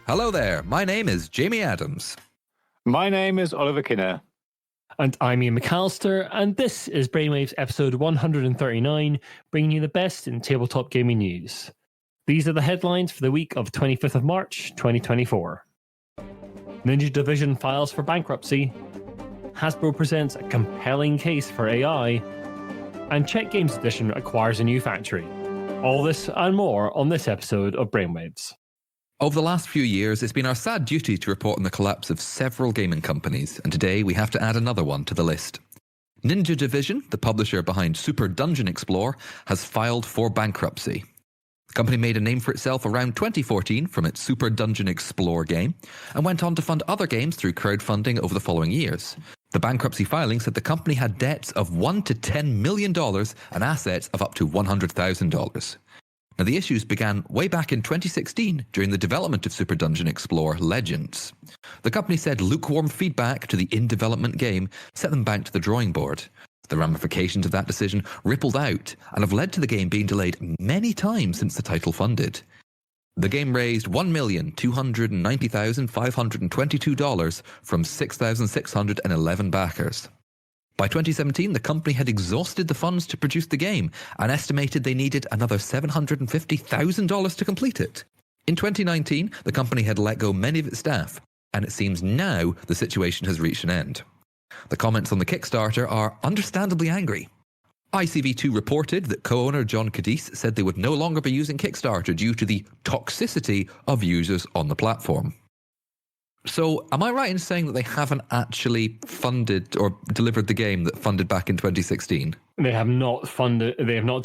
Hello there, my name is Jamie Adams. My name is Oliver Kinner. And I'm Ian McAllister, and this is Brainwaves episode 139, bringing you the best in tabletop gaming news. These are the headlines for the week of 25th of March, 2024. Ninja Division files for bankruptcy. Hasbro presents a compelling case for AI. And Czech Games Edition acquires a new factory. All this and more on this episode of Brainwaves. Over the last few years, it's been our sad duty to report on the collapse of several gaming companies, and today we have to add another one to the list. Ninja Division, the publisher behind Super Dungeon Explorer, has filed for bankruptcy. The company made a name for itself around 2014 from its Super Dungeon Explorer game, and went on to fund other games through crowdfunding over the following years. The bankruptcy filing said the company had debts of $1 to $10 million and assets of up to $100,000. Now, the issues began way back in 2016 during the development of Super Dungeon Explorer Legends. The company said lukewarm feedback to the in-development game set them back to the drawing board. The ramifications of that decision rippled out and have led to the game being delayed many times since the title funded. The game raised $1,290,522 from 6,611 backers. By 2017, the company had exhausted the funds to produce the game and estimated they needed another $750,000 to complete it. In 2019, the company had let go many of its staff, and it seems now the situation has reached an end. The comments on the Kickstarter are understandably angry. ICV2 reported that co-owner John Cadiz said they would no longer be using Kickstarter due to the toxicity of users on the platform. So, am I right in saying that they haven't actually funded or delivered the game that funded back in 2016? They have not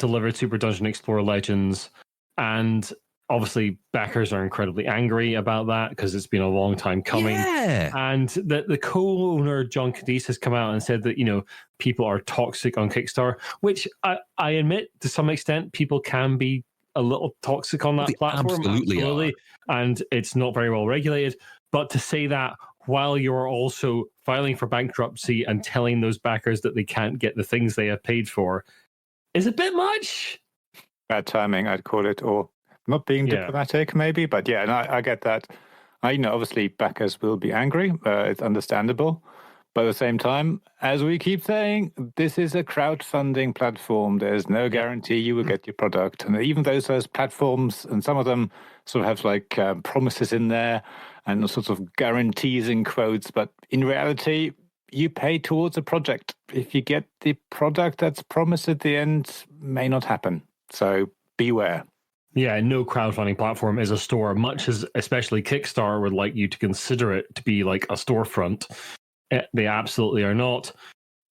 delivered Super Dungeon Explorer Legends, and obviously backers are incredibly angry about that because it's been a long time coming. Yeah. And the co-owner John Cadiz has come out and said that, people are toxic on Kickstarter, which I admit to some extent people can be a little toxic on that platform. Absolutely are. And it's not very well regulated. But to say that while you're also filing for bankruptcy and telling those backers that they can't get the things they have paid for is a bit much. Bad timing, I'd call it, or not being diplomatic, maybe. But yeah, and I get that. Obviously, backers will be angry. It's understandable. But at the same time, as we keep saying, this is a crowdfunding platform. There's no guarantee you will get your product. And even those platforms, and some of them sort of have promises in there and sorts of guarantees in quotes. But in reality, you pay towards a project. If you get the product that's promised at the end, may not happen. So beware. Yeah, no crowdfunding platform is a store, much as especially Kickstarter would like you to consider it to be like a storefront. They absolutely are not.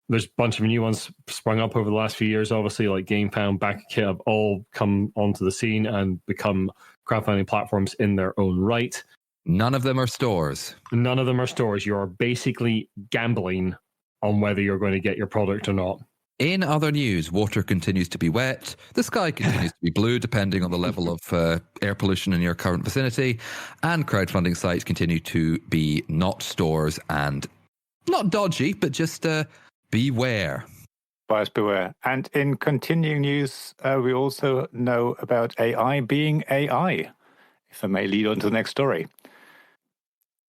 There's a bunch of new ones sprung up over the last few years, obviously, like GameFound, BackKit have all come onto the scene and become crowdfunding platforms in their own right. None of them are stores. None of them are stores. You're basically gambling on whether you're going to get your product or not. In other news, water continues to be wet. The sky continues to be blue, depending on the level of air pollution in your current vicinity. And crowdfunding sites continue to be not stores and not dodgy, but just beware. Buyers beware. And in continuing news, we also know about AI being AI, if I may lead on to the next story.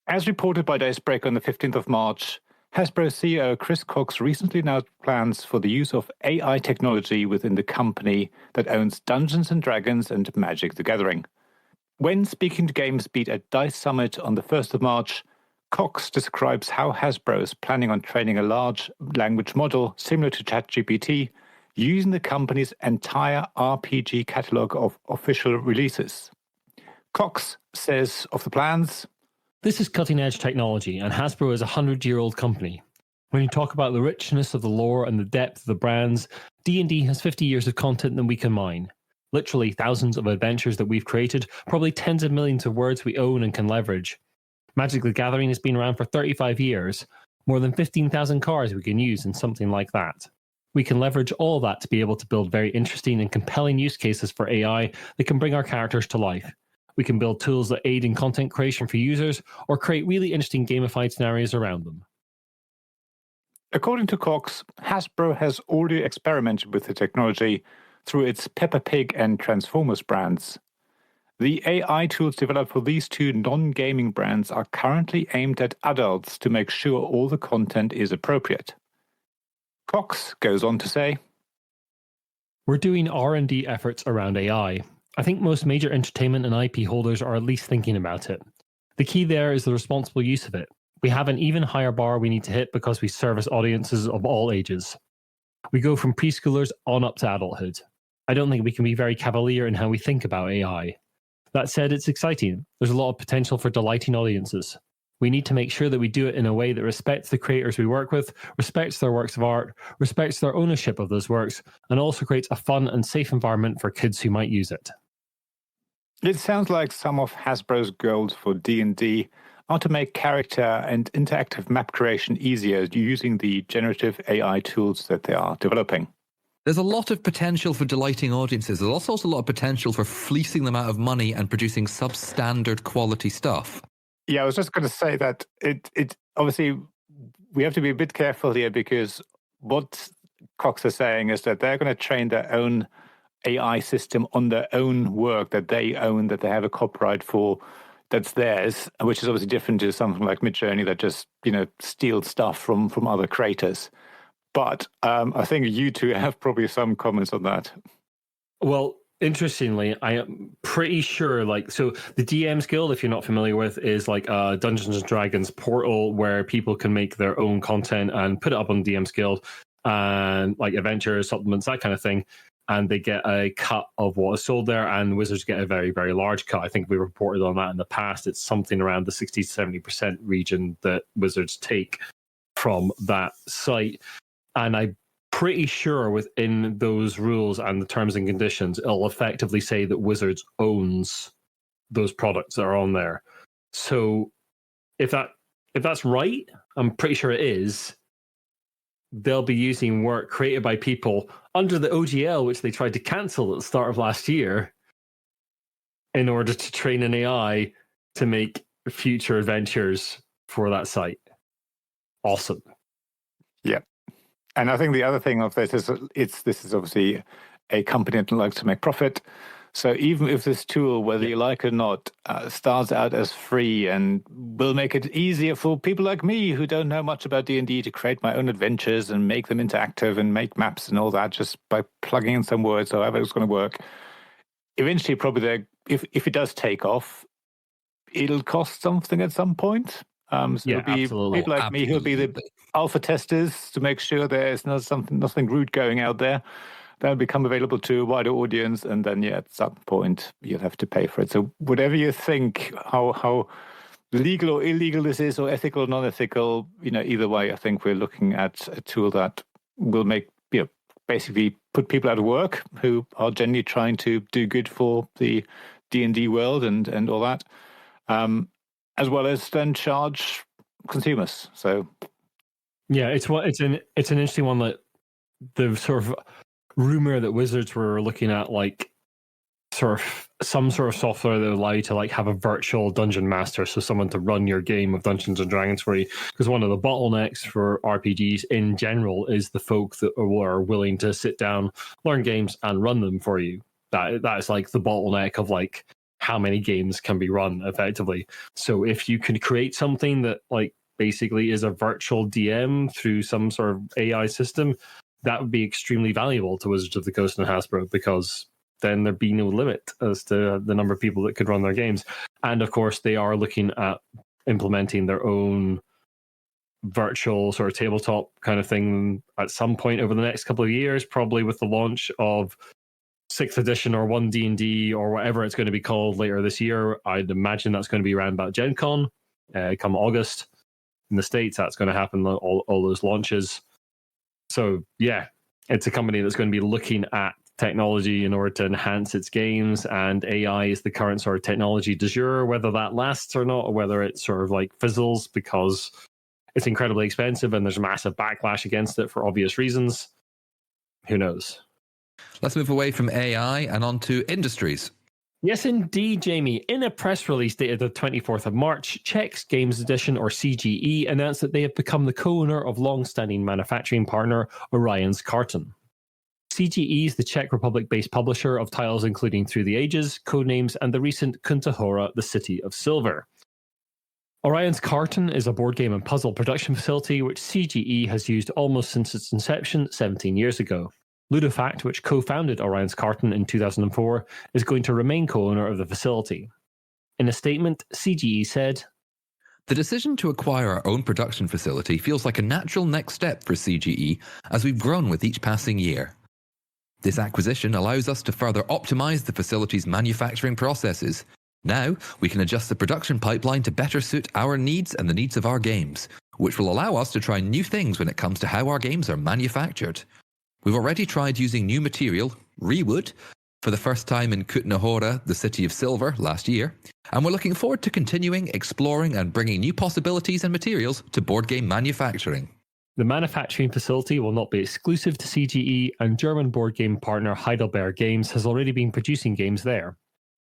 As reported by Dicebreaker on the 15th of March, Hasbro CEO Chris Cox recently announced plans for the use of AI technology within the company that owns Dungeons & Dragons and Magic the Gathering. When speaking to GamesBeat at DICE Summit on the 1st of March, Cox describes how Hasbro is planning on training a large language model similar to ChatGPT using the company's entire RPG catalog of official releases. Cox says of the plans, "This is cutting-edge technology, and Hasbro is a 100-year-old company. When you talk about the richness of the lore and the depth of the brands, D&D has 50 years of content that we can mine. Literally thousands of adventures that we've created, probably tens of millions of words we own and can leverage. Magic the Gathering has been around for 35 years, more than 15,000 cards we can use in something like that. We can leverage all that to be able to build very interesting and compelling use cases for AI that can bring our characters to life. We can build tools that aid in content creation for users or create really interesting gamified scenarios around them." According to Cox, Hasbro has already experimented with the technology through its Peppa Pig and Transformers brands. The AI tools developed for these two non-gaming brands are currently aimed at adults to make sure all the content is appropriate. Cox goes on to say, "We're doing R&D efforts around AI. I think most major entertainment and IP holders are at least thinking about it. The key there is the responsible use of it. We have an even higher bar we need to hit because we service audiences of all ages. We go from preschoolers on up to adulthood. I don't think we can be very cavalier in how we think about AI. That said, it's exciting. There's a lot of potential for delighting audiences. We need to make sure that we do it in a way that respects the creators we work with, respects their works of art, respects their ownership of those works, and also creates a fun and safe environment for kids who might use it." it sounds like some of Hasbro's goals for D&D are to make character and interactive map creation easier using the generative AI tools that they are developing. There's a lot of potential for delighting audiences. There's also a lot of potential for fleecing them out of money and producing substandard quality stuff. Yeah, I was just going to say that it obviously we have to be a bit careful here, because what Cox is saying is that they're going to train their own AI system on their own work that they own, that they have a copyright for, that's theirs, which is obviously different to something like Midjourney that just steals stuff from other creators. But I think you two have probably some comments on that. Well, interestingly, I am pretty sure, so the DM's Guild, if you're not familiar with, is like a Dungeons and Dragons portal where people can make their own content and put it up on DM's Guild, and like adventures, supplements, that kind of thing. And they get a cut of what is sold there, and Wizards get a very, very large cut. I think we reported on that in the past. It's something around the 60 to 70% region that Wizards take from that site. And I'm pretty sure within those rules and the terms and conditions, it'll effectively say that Wizards owns those products that are on there. So if that's right, I'm pretty sure it is. They'll be using work created by people under the OGL, which they tried to cancel at the start of last year, in order to train an AI to make future adventures for that site. Awesome. Yeah. And I think the other thing of this is this is obviously a company that likes to make profit. So even if this tool, whether you like it or not, starts out as free and will make it easier for people like me who don't know much about D&D to create my own adventures and make them interactive and make maps and all that just by plugging in some words, however it's going to work. Eventually, probably, if it does take off, it'll cost something at some point. So it'll be absolutely. people like me who'll be the alpha testers to make sure there's nothing rude going out there. That'll become available to a wider audience, and then at some point you'll have to pay for it. So whatever you think, how legal or illegal this is, or ethical or non-ethical, either way, I think we're looking at a tool that will make basically put people out of work who are generally trying to do good for the D&D world and all that, as well as then charge consumers. So yeah, it's an interesting one that the sort of rumor that Wizards were looking at, like some sort of software that would allow you to have a virtual dungeon master, so someone to run your game of Dungeons and Dragons for you. Because one of the bottlenecks for RPGs in general is the folk that are willing to sit down, learn games, and run them for you. That is like the bottleneck of how many games can be run effectively. So if you can create something that basically is a virtual DM through some sort of AI system, that would be extremely valuable to Wizards of the Coast and Hasbro, because then there'd be no limit as to the number of people that could run their games. And of course, they are looking at implementing their own virtual sort of tabletop kind of thing at some point over the next couple of years, probably with the launch of 6th edition or 1D&D or whatever it's going to be called later this year. I'd imagine that's going to be around about Gen Con come August. In the States, that's going to happen, all those launches. So yeah, it's a company that's going to be looking at technology in order to enhance its games, and AI is the current sort of technology du jour. Whether that lasts or not, or whether it sort of fizzles because it's incredibly expensive and there's massive backlash against it for obvious reasons, who knows? Let's move away from AI and on to industries. Yes, indeed, Jamie. In a press release dated the 24th of March, Chex Games Edition, or CGE, announced that they have become the co-owner of long-standing manufacturing partner Orion's Carton. CGE is the Czech Republic-based publisher of titles including Through the Ages, Codenames, and the recent Kuntahora, The City of Silver. Orion's Carton is a board game and puzzle production facility which CGE has used almost since its inception 17 years ago. Ludofact, which co-founded Orion's Carton in 2004, is going to remain co-owner of the facility. In a statement, CGE said, "The decision to acquire our own production facility feels like a natural next step for CGE as we've grown with each passing year. This acquisition allows us to further optimize the facility's manufacturing processes. Now, we can adjust the production pipeline to better suit our needs and the needs of our games, which will allow us to try new things when it comes to how our games are manufactured. We've already tried using new material, rewood, for the first time in Kuntahora, the City of Silver, last year, and we're looking forward to continuing, exploring, and bringing new possibilities and materials to board game manufacturing." The manufacturing facility will not be exclusive to CGE, and German board game partner Heidelberg Games has already been producing games there.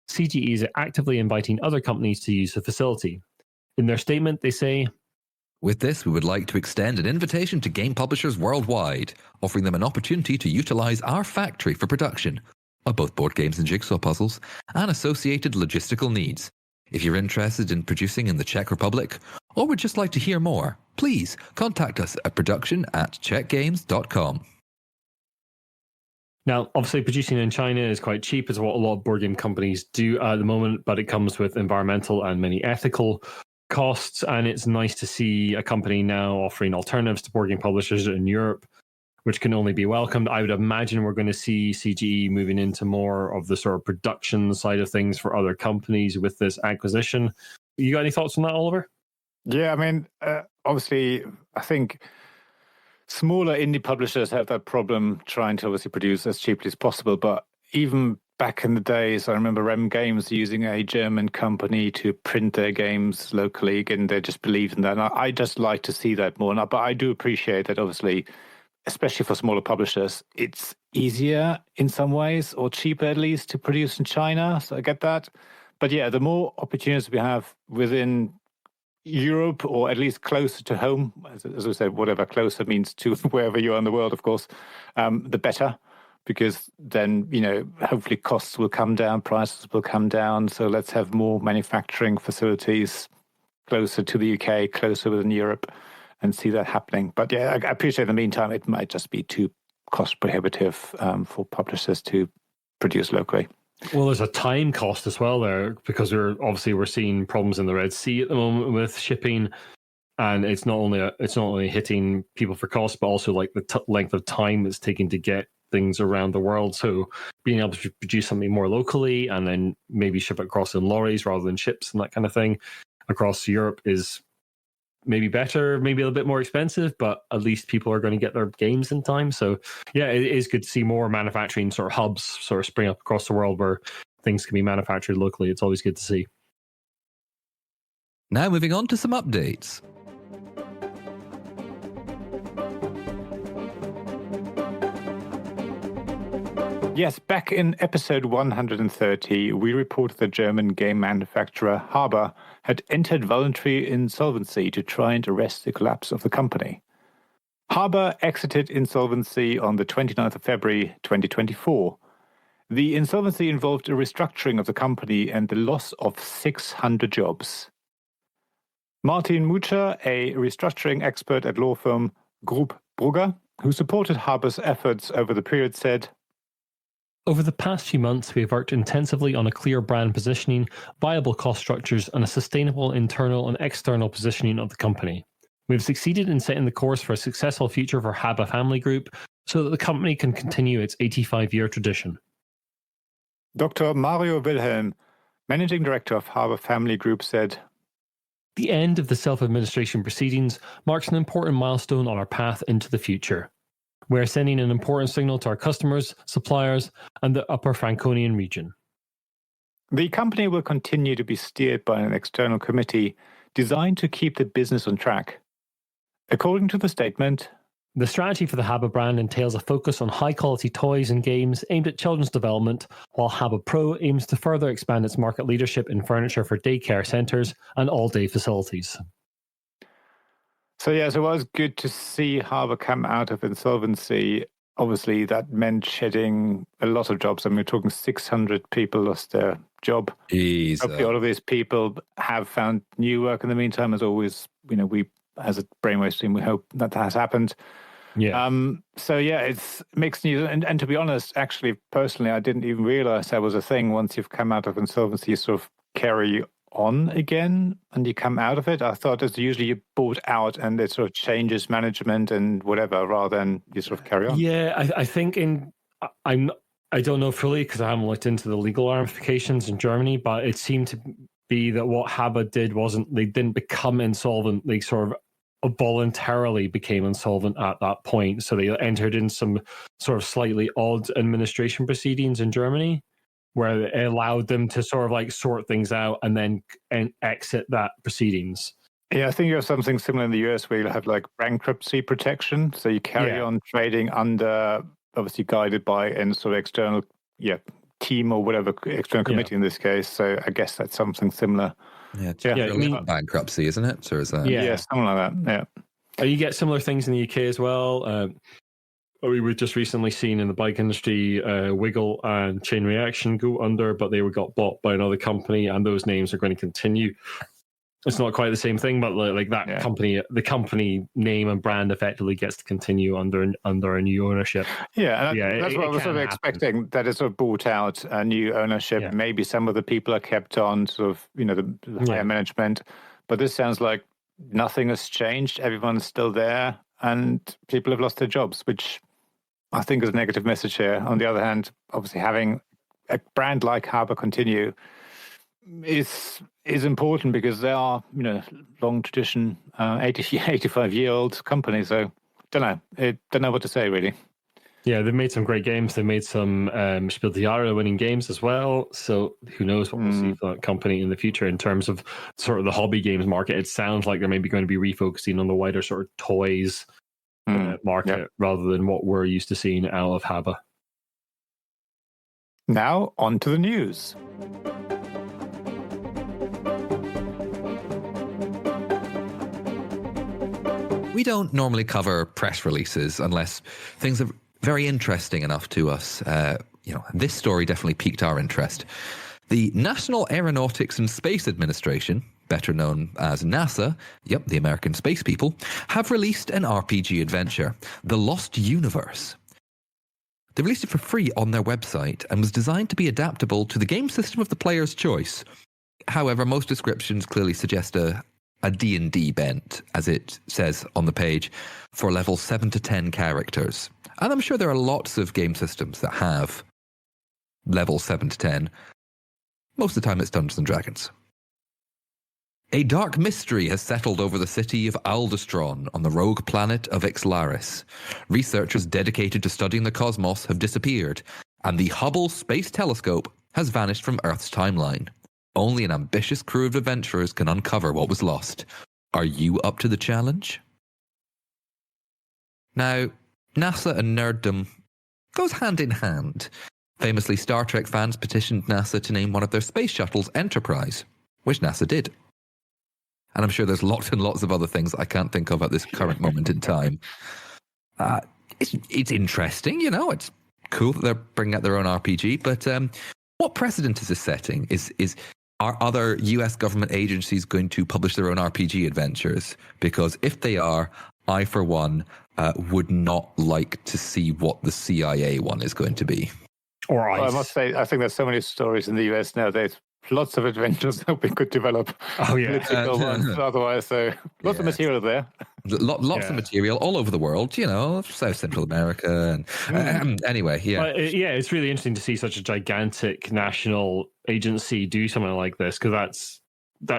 CGE is actively inviting other companies to use the facility. In their statement, they say, "With this, we would like to extend an invitation to game publishers worldwide, offering them an opportunity to utilize our factory for production of both board games and jigsaw puzzles, and associated logistical needs. If you're interested in producing in the Czech Republic, or would just like to hear more, please contact us at production@czechgames.com. Now, obviously, producing in China is quite cheap, is what a lot of board game companies do at the moment, but it comes with environmental and many ethical costs. And it's nice to see a company now offering alternatives to board game publishers in Europe, which can only be welcomed. I would imagine we're going to see CGE moving into more of the sort of production side of things for other companies with this acquisition. You got any thoughts on that, Oliver? Yeah, I mean, obviously, I think smaller indie publishers have that problem trying to obviously produce as cheaply as possible. But even back in the days, I remember Rem Games using a German company to print their games locally, and they just believed in that. And I just like to see that more. But I do appreciate that, obviously, especially for smaller publishers, it's easier in some ways, or cheaper at least, to produce in China. So I get that. But yeah, the more opportunities we have within Europe, or at least closer to home, as I said, whatever closer means to wherever you are in the world, of course, the better, because then, hopefully costs will come down, prices will come down. So let's have more manufacturing facilities closer to the UK, closer within Europe, and see that happening. But yeah, I appreciate in the meantime, it might just be too cost prohibitive for publishers to produce locally. Well, there's a time cost as well there, because we're seeing problems in the Red Sea at the moment with shipping, and it's not only hitting people for cost, but also like the length of time it's taking to get things around the world. So being able to produce something more locally and then maybe ship it across in lorries rather than ships and that kind of thing across Europe is maybe better, maybe a little bit more expensive, but at least people are going to get their games in time. So yeah, it is good to see more manufacturing sort of hubs sort of spring up across the world where things can be manufactured locally. It's always good to see. Now moving on to some updates. Yes, back in episode 130, we reported the German game manufacturer Haber had entered voluntary insolvency to try and arrest the collapse of the company. Haber exited insolvency on the 29th of February 2024. The insolvency involved a restructuring of the company and the loss of 600 jobs. Martin Mucha, a restructuring expert at law firm Grub Brugger, who supported Haber's efforts over the period, said, "Over the past few months, we have worked intensively on a clear brand positioning, viable cost structures, and a sustainable internal and external positioning of the company. We have succeeded in setting the course for a successful future for Haber Family Group so that the company can continue its 85-year tradition." Dr. Mario Wilhelm, managing director of Haber Family Group, said, "The end of the self-administration proceedings marks an important milestone on our path into the future. We are sending an important signal to our customers, suppliers, and the Upper Franconian region." The company will continue to be steered by an external committee designed to keep the business on track. According to the statement, "The strategy for the Haber brand entails a focus on high-quality toys and games aimed at children's development, while Haber Pro aims to further expand its market leadership in furniture for daycare centres and all-day facilities." So it was good to see Haber come out of insolvency. obviously that meant shedding a lot of jobs. I mean, we're talking 600 people lost their job. Hopefully all of these people have found new work in the meantime. As always, we as a Brainwaves team, we hope that has happened. Yeah. So yeah, it's mixed news. And to be honest, actually, personally, I didn't even realize that was a thing. Once you've come out of insolvency, you sort of carry on again and you come out of it. I thought it's usually you bought out and it sort of changes management and whatever, rather than you sort of carry on. Yeah, I think I don't know fully because I haven't looked into the legal ramifications in Germany, but it seemed to be that what Haber did they didn't become insolvent. They sort of voluntarily became insolvent at that point. So they entered in some sort of slightly odd administration proceedings in Germany where it allowed them to sort of like sort things out and then exit that proceedings. Yeah, I think you have something similar in the US where you have like bankruptcy protection. So you carry on trading under, obviously guided by an sort of external team or whatever, external committee in this case. So I guess that's something similar. Yeah, bankruptcy, isn't it? Or is that? Yeah, something like that. Yeah. You get similar things in the UK as well. We were just recently seen in the bike industry, Wiggle and Chain Reaction go under, but they got bought by another company, and those names are going to continue. It's not quite the same thing, but like that company, the company name and brand effectively gets to continue under a new ownership. Yeah, and that's what I was sort of expecting, that it's sort of bought out, a new ownership. Yeah. Maybe some of the people are kept on, sort of, the higher management. But this sounds like nothing has changed. Everyone's still there, and people have lost their jobs, which I think is a negative message here. On the other hand, obviously having a brand like Haber continue is important because they are, long tradition, 85-year-old company. So don't know what to say really. Yeah, they've made some great games. They've made some Spiel des Jahres winning games as well. So who knows what we'll see for that company in the future in terms of sort of the hobby games market. It sounds like they're maybe going to be refocusing on the wider sort of toys market rather than what we're used to seeing out of Haber. Now on to the news. We don't normally cover press releases unless things are very interesting enough to us. This story definitely piqued our interest. The National Aeronautics and Space Administration, better known as NASA, the American space people, have released an RPG adventure, The Lost Universe. They released it for free on their website and was designed to be adaptable to the game system of the player's choice. However, most descriptions clearly suggest a D&D bent, as it says on the page, for level 7 to 10 characters. And I'm sure there are lots of game systems that have level 7 to 10. Most of the time it's Dungeons & Dragons. A dark mystery has settled over the city of Aldestron on the rogue planet of Ixlaris. Researchers dedicated to studying the cosmos have disappeared, and the Hubble Space Telescope has vanished from Earth's timeline. Only an ambitious crew of adventurers can uncover what was lost. Are you up to the challenge? Now, NASA and nerddom goes hand in hand. Famously, Star Trek fans petitioned NASA to name one of their space shuttles Enterprise, which NASA did. And I'm sure there's lots and lots of other things I can't think of at this current moment in time. It's interesting, it's cool that they're bringing out their own RPG, but what precedent is this setting? Are other US government agencies going to publish their own RPG adventures? Because if they are, I, for one, would not like to see what the CIA one is going to be. Or ICE. Well, I must say, I think there's so many stories in the US nowadays. Lots of adventures that we could develop. Oh, yeah. Political ones, otherwise. So lots of material there. Lots of material all over the world, South Central America. And anyway, But it's really interesting to see such a gigantic national agency do something like this, because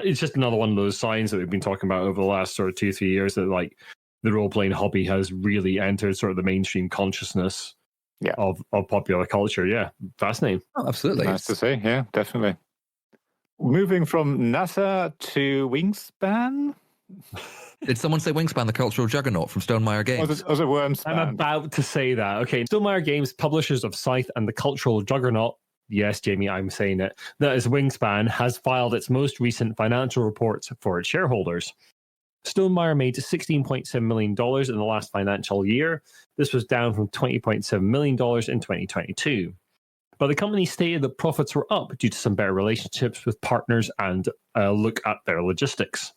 it's just another one of those signs that we've been talking about over the last sort of 2-3 years that like the role-playing hobby has really entered sort of the mainstream consciousness of popular culture. Yeah, fascinating. Oh, absolutely. Nice to see. Yeah, definitely. Moving from NASA to Wingspan. Did someone say Wingspan, the cultural juggernaut from Stonemaier Games? Was it Wormspan? I'm about to say that. Okay, Stonemaier Games, publishers of Scythe and the cultural juggernaut. Yes, Jamie, I'm saying it. That is Wingspan, has filed its most recent financial reports for its shareholders. Stonemaier made $16.7 million in the last financial year. This was down from $20.7 million in 2022. But the company stated that profits were up due to some better relationships with partners and a look at their logistics.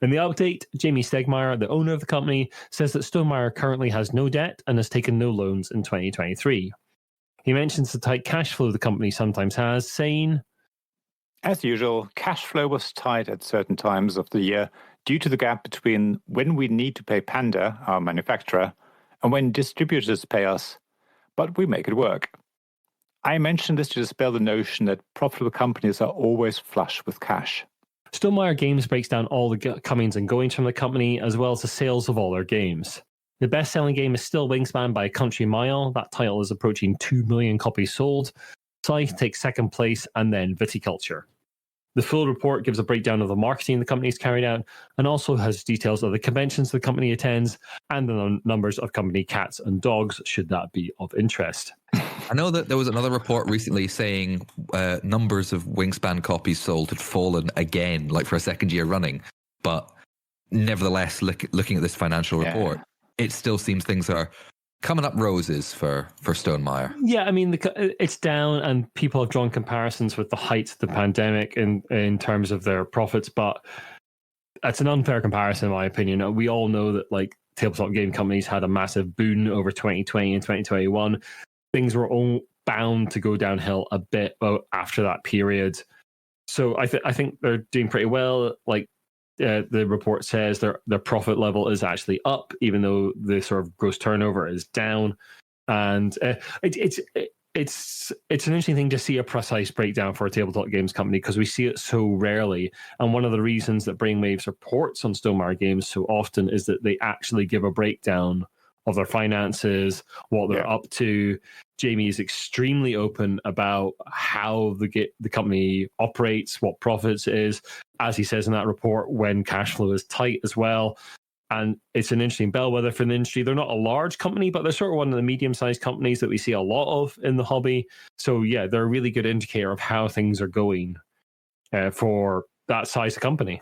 In the update, Jamie Stegmaier, the owner of the company, says that Stonemaier currently has no debt and has taken no loans in 2023. He mentions the tight cash flow the company sometimes has, saying, "As usual, cash flow was tight at certain times of the year due to the gap between when we need to pay Panda, our manufacturer, and when distributors pay us, but we make it work." I mentioned this to dispel the notion that profitable companies are always flush with cash. Stonemaier Games breaks down all the comings and goings from the company, as well as the sales of all their games. The best-selling game is still Wingspan by a country mile. That title is approaching 2 million copies sold. Scythe takes second place, and then Viticulture. The full report gives a breakdown of the marketing the company's carried out, and also has details of the conventions the company attends, and the numbers of company cats and dogs, should that be of interest. I know that there was another report recently saying numbers of Wingspan copies sold had fallen again, like for a second year running. But nevertheless, looking at this financial report, it still seems things are coming up roses for Stonemaier. Yeah, I mean, it's down, and people have drawn comparisons with the height of the pandemic in terms of their profits, but that's an unfair comparison, in my opinion. We all know that like tabletop game companies had a massive boon over 2020 and 2021. Things were all bound to go downhill a bit after that period. So I think they're doing pretty well. Like the report says, their profit level is actually up, even though the sort of gross turnover is down. And it's an interesting thing to see a precise breakdown for a tabletop games company, because we see it so rarely. And one of the reasons that Brainwaves reports on Stonemaier Games so often is that they actually give a breakdown of their finances, what they're up to. Jamie is extremely open about how the company operates, what profits it is, as he says in that report, when cash flow is tight as well. And it's an interesting bellwether for the industry. They're not a large company, but they're sort of one of the medium-sized companies that we see a lot of in the hobby. So yeah, they're a really good indicator of how things are going for that size of company.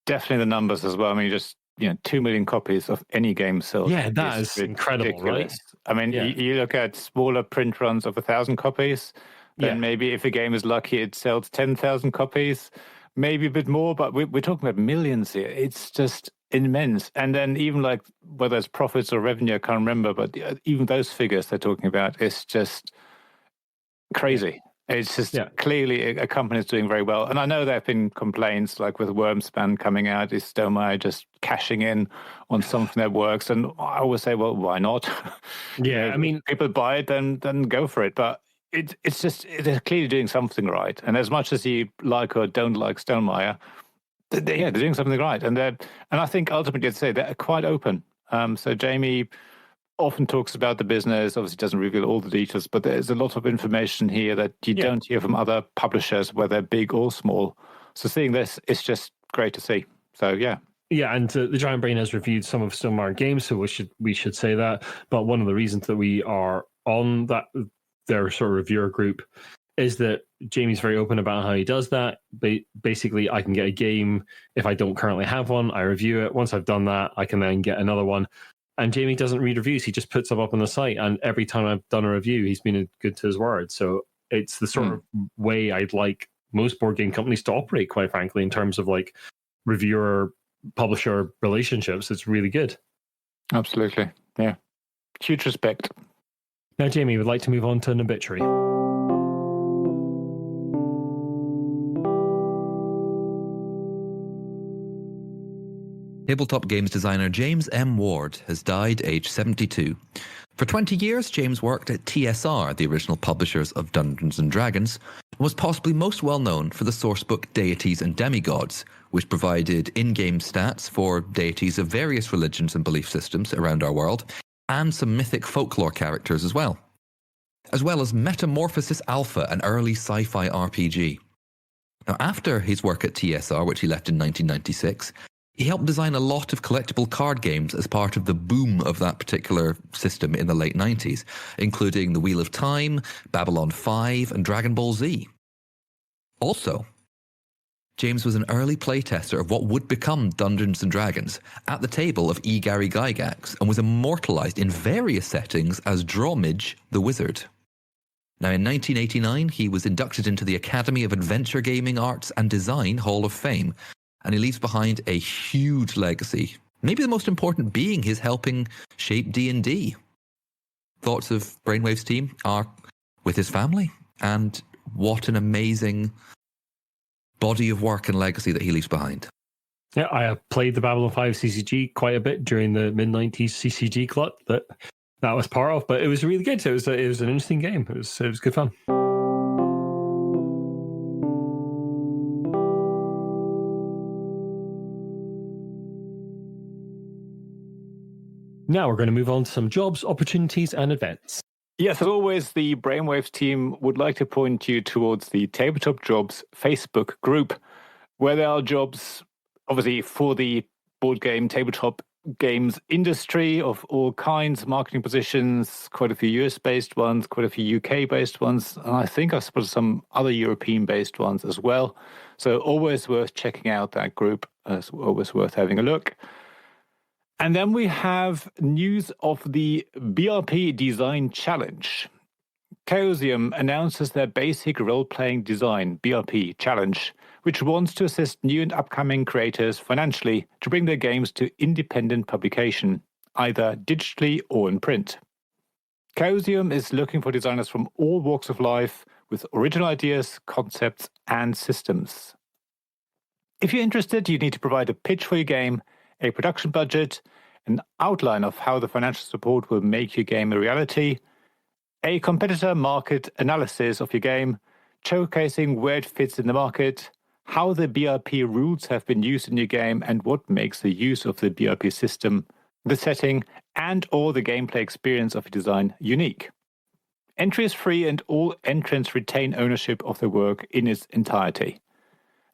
Definitely the numbers as well. I mean, just 2 million copies of any game sold. Yeah, that is incredible, right? I mean, you look at smaller print runs of 1,000 copies, then maybe if a game is lucky, it sells 10,000 copies, maybe a bit more, but we're talking about millions here. It's just immense. And then even like whether it's profits or revenue, I can't remember, but even those figures they're talking about is just crazy. It's just clearly a company that's doing very well. And I know there have been complaints, like with Wormspan coming out, is Stonemaier just cashing in on something that works? And I always say, well, why not? Yeah, I mean, people buy it, then go for it. But it's just, they're clearly doing something right. And as much as you like or don't like Stonemaier, they're doing something right. And I think ultimately, I'd say they're quite open. So Jamie often talks about the business, obviously doesn't reveal all the details, but there's a lot of information here that you don't hear from other publishers, whether big or small. So seeing this is just great to see. So yeah. Yeah, and the Giant Brain has reviewed some of Stonemaier games, so we should say that. But one of the reasons that we are on their sort of reviewer group is that Jamie's very open about how he does that. Basically, I can get a game if I don't currently have one. I review it. Once I've done that, I can then get another one. And Jamie doesn't read reviews. He just puts them up on the site. And every time I've done a review, he's been good to his word. So it's the sort of way I'd like most board game companies to operate, quite frankly, in terms of like reviewer-publisher relationships. It's really good. Absolutely. Yeah. Huge respect. Now, Jamie, would like to move on to an obituary. Tabletop games designer James M. Ward has died aged 72. For 20 years, James worked at TSR, the original publishers of Dungeons & Dragons, and was possibly most well known for the sourcebook Deities and Demigods, which provided in-game stats for deities of various religions and belief systems around our world, and some mythic folklore characters as well as Metamorphosis Alpha, an early sci-fi RPG. Now, after his work at TSR, which he left in 1996, he helped design a lot of collectible card games as part of the boom of that particular system in the late 90s, including The Wheel of Time, Babylon 5, and Dragon Ball Z. Also, James was an early playtester of what would become Dungeons & Dragons at the table of E. Gary Gygax and was immortalised in various settings as Drawmidge the Wizard. Now, in 1989, he was inducted into the Academy of Adventure Gaming Arts and Design Hall of Fame, and he leaves behind a huge legacy, maybe the most important being his helping shape D&D. Thoughts of Brainwaves' team are with his family, and what an amazing body of work and legacy that he leaves behind. Yeah, I played the Babylon 5 CCG quite a bit during the mid-90s CCG glut that was part of, but it was really good. It was an interesting game. It was good fun. Now we're going to move on to some jobs, opportunities, and events. Yes, as always, the Brainwaves team would like to point you towards the Tabletop Jobs Facebook group, where there are jobs, obviously, for the board game, tabletop games industry of all kinds, marketing positions, quite a few US-based ones, quite a few UK-based ones, and I think I've spotted some other European-based ones as well. So always worth checking out that group. It's always worth having a look. And then we have news of the BRP Design Challenge. Chaosium announces their basic role-playing design, BRP Challenge, which wants to assist new and upcoming creators financially to bring their games to independent publication, either digitally or in print. Chaosium is looking for designers from all walks of life with original ideas, concepts, and systems. If you're interested, you need to provide a pitch for your game, a production budget, an outline of how the financial support will make your game a reality, a competitor market analysis of your game, showcasing where it fits in the market, how the BRP rules have been used in your game and what makes the use of the BRP system, the setting, and or the gameplay experience of your design unique. Entry is free and all entrants retain ownership of the work in its entirety.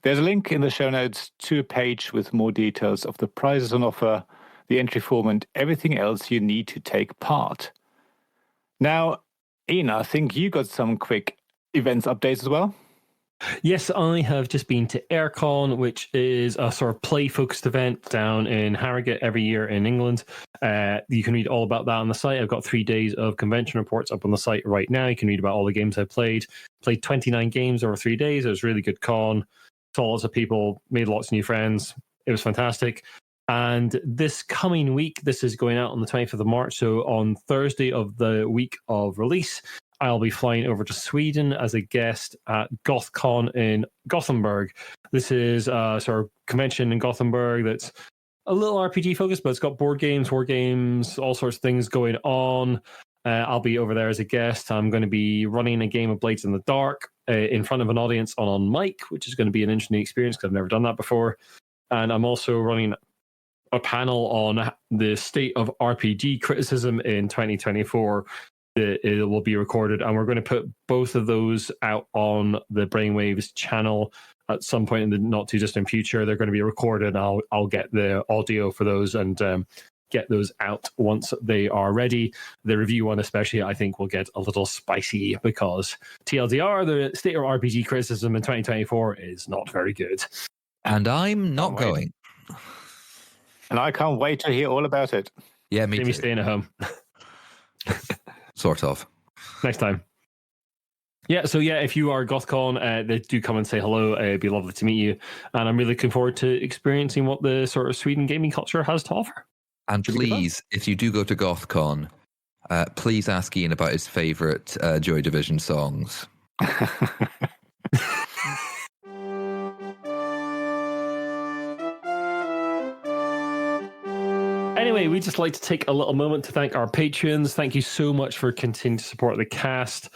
There's a link in the show notes to a page with more details of the prizes on offer, the entry form, and everything else you need to take part. Now, Ian, I think you got some quick events updates as well. Yes, I have just been to AirCon, which is a sort of play-focused event down in Harrogate every year in England. You can read all about that on the site. I've got 3 days of convention reports up on the site right now. You can read about all the games I've played. Played 29 games over 3 days. It was a really good con. Saw lots of people, made lots of new friends. It was fantastic. And this coming week, this is going out on the 20th of March. So on Thursday of the week of release, I'll be flying over to Sweden as a guest at GothCon in Gothenburg. This is a sort of convention in Gothenburg that's a little RPG focused, but it's got board games, war games, all sorts of things going on. I'll be over there as a guest. I'm going to be running a game of Blades in the Dark in front of an audience on mic, which is going to be an interesting experience because I've never done that before. And I'm also running a panel on the state of RPG criticism in 2024. It will be recorded, and we're going to put both of those out on the Brainwaves channel at some point in the not too distant future. They're going to be recorded. I'll get the audio for those and get those out once they are ready. The review one especially, I think, will get a little spicy because TLDR, the state of RPG criticism in 2024 is not very good. And I'm not going. And I can't wait to hear all about it. Yeah, me too. Staying at home. Sort of. Next time. Yeah, so yeah, if you are GothCon, they do come and say hello. It'd be lovely to meet you. And I'm really looking forward to experiencing what the sort of Sweden gaming culture has to offer. And please, if you do go to GothCon, please ask Ian about his favourite Joy Division songs. Anyway, we'd just like to take a little moment to thank our patrons. Thank you so much for continuing to support the cast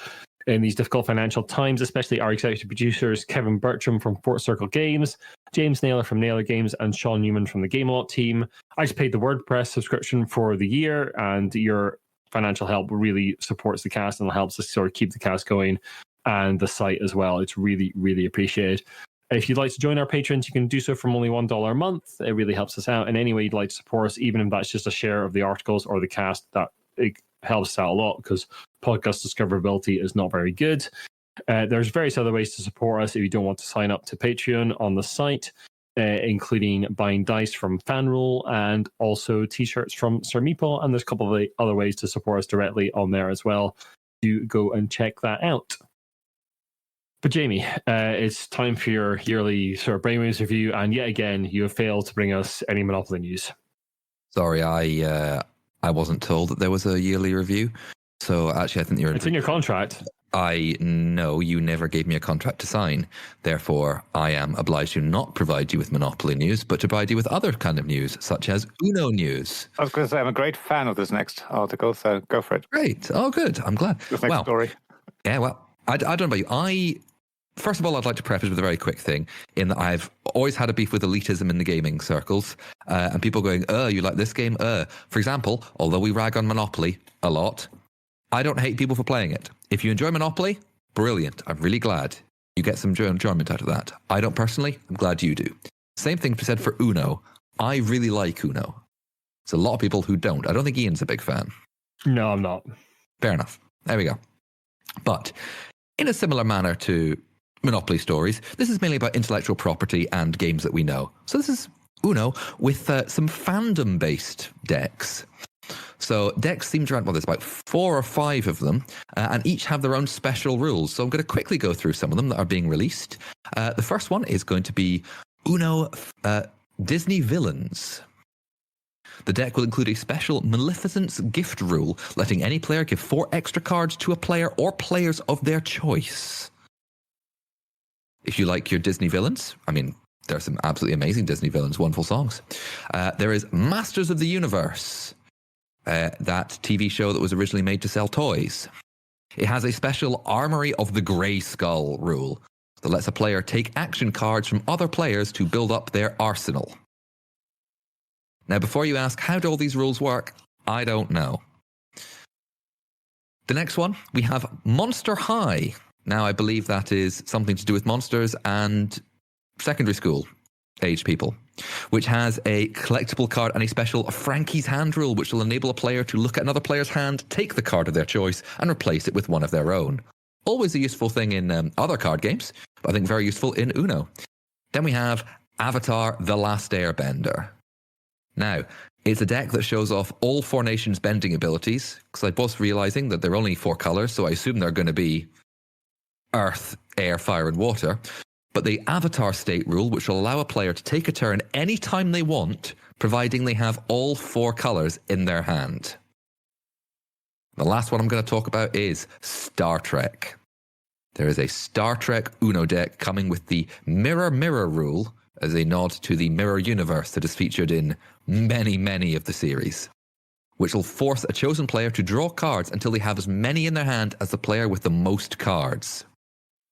in these difficult financial times, especially our executive producers, Kevin Bertram from Fort Circle Games, James Naylor from Naylor Games, and Sean Newman from the Gamelot team. I just paid the WordPress subscription for the year, and your financial help really supports the cast and helps us sort of keep the cast going and the site as well. It's really, really appreciated. If you'd like to join our patrons, you can do so from only $1 a month. It really helps us out. And any way you'd like to support us, even if that's just a share of the articles or the cast, that it helps us out a lot because podcast discoverability is not very good. There's various other ways to support us if you don't want to sign up to Patreon on the site, including buying dice from FanRoll and also t-shirts from Sir Meeple. And there's a couple of other ways to support us directly on there as well. Do go and check that out. But Jamie, it's time for your yearly sort of Brainwaves review, and yet again, you have failed to bring us any Monopoly news. Sorry, I wasn't told that there was a yearly review. So actually, I think it's in your contract. I know you never gave me a contract to sign. Therefore, I am obliged to not provide you with Monopoly news, but to provide you with other kind of news, such as Uno news. I was going to say, I'm a great fan of this next article, so go for it. Great. Oh, good. I'm glad. This next story. Yeah, well, I don't know about you. First of all, I'd like to preface with a very quick thing in that I've always had a beef with elitism in the gaming circles and people going, you like this game? For example, although we rag on Monopoly a lot, I don't hate people for playing it. If you enjoy Monopoly, brilliant. I'm really glad you get some enjoyment out of that. I don't personally. I'm glad you do. Same thing to be said for Uno. I really like Uno. There's a lot of people who don't. I don't think Ian's a big fan. No, I'm not. Fair enough. There we go. But in a similar manner to Monopoly stories, this is mainly about intellectual property and games that we know. So this is Uno with some fandom-based decks. So decks seem to run, there's about 4 or 5 of them, and each have their own special rules. So I'm going to quickly go through some of them that are being released. The first one is going to be Uno Disney Villains. The deck will include a special Maleficent's gift rule, letting any player give 4 extra cards to a player or players of their choice. If you like your Disney villains, I mean, there are some absolutely amazing Disney villains, wonderful songs. There is Masters of the Universe, that TV show that was originally made to sell toys. It has a special Armory of the Grey Skull rule that lets a player take action cards from other players to build up their arsenal. Now, before you ask, how do all these rules work? I don't know. The next one, we have Monster High. Now, I believe that is something to do with monsters and secondary school age people, which has a collectible card and a special Frankie's Hand rule, which will enable a player to look at another player's hand, take the card of their choice, and replace it with one of their own. Always a useful thing in other card games, but I think very useful in Uno. Then we have Avatar: The Last Airbender. Now, it's a deck that shows off all 4 nations' bending abilities, because I was realizing that there are only 4 colors, so I assume they're going to be Earth, Air, Fire, and Water. But the Avatar State rule, which will allow a player to take a turn any time they want, providing they have all 4 colors in their hand. The last one I'm going to talk about is Star Trek. There is a Star Trek Uno deck coming with the Mirror Mirror rule as a nod to the Mirror Universe that is featured in many, many of the series, which will force a chosen player to draw cards until they have as many in their hand as the player with the most cards.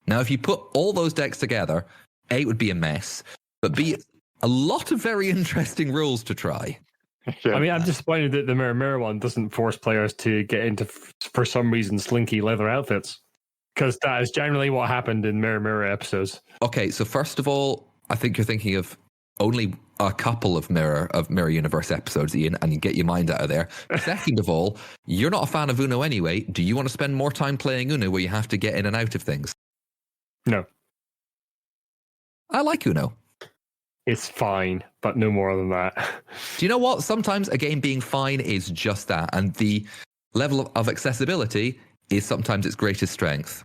Now, if you put all those decks together, A, it would be a mess, but B, a lot of very interesting rules to try. I mean, I'm disappointed that the Mirror Mirror one doesn't force players to get into, for some reason, slinky leather outfits, because that is generally what happened in Mirror Mirror episodes. Okay, so first of all, I think you're thinking of only a couple of Mirror Universe episodes, Ian, and you get your mind out of there. Second of all, you're not a fan of Uno anyway. Do you want to spend more time playing Uno where you have to get in and out of things? No. I like Uno. It's fine, but no more than that. Do you know what? Sometimes a game being fine is just that, and the level of accessibility is sometimes its greatest strength.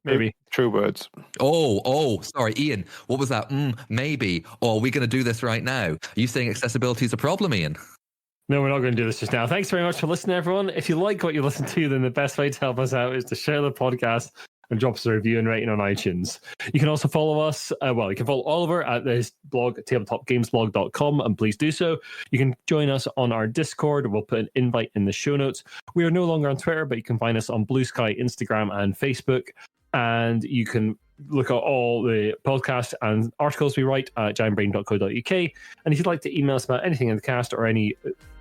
Maybe. True words. Oh, sorry, Ian. What was that? Maybe. Oh, are we going to do this right now? Are you saying accessibility is a problem, Ian? No, we're not going to do this just now. Thanks very much for listening, everyone. If you like what you listen to, then the best way to help us out is to share the podcast and drop us a review and rating on iTunes. You can also follow us. You can follow Oliver at his blog, tabletopgamesblog.com, and please do so. You can join us on our Discord. We'll put an invite in the show notes. We are no longer on Twitter, but you can find us on Blue Sky, Instagram, and Facebook. And you can look at all the podcasts and articles we write at giantbrain.co.uk. And if you'd like to email us about anything in the cast or any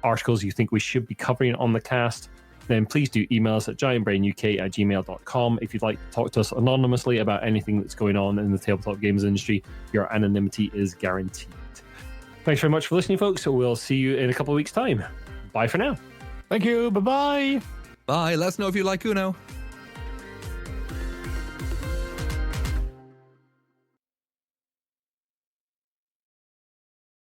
articles you think we should be covering on the cast, then please do email us at giantbrainuk@gmail.com. If you'd like to talk to us anonymously about anything that's going on in the tabletop games industry, your anonymity is guaranteed. Thanks very much for listening, folks. So we'll see you in a couple of weeks' time. Bye for now. Thank you. Bye-bye. Bye. Let us know if you like Uno.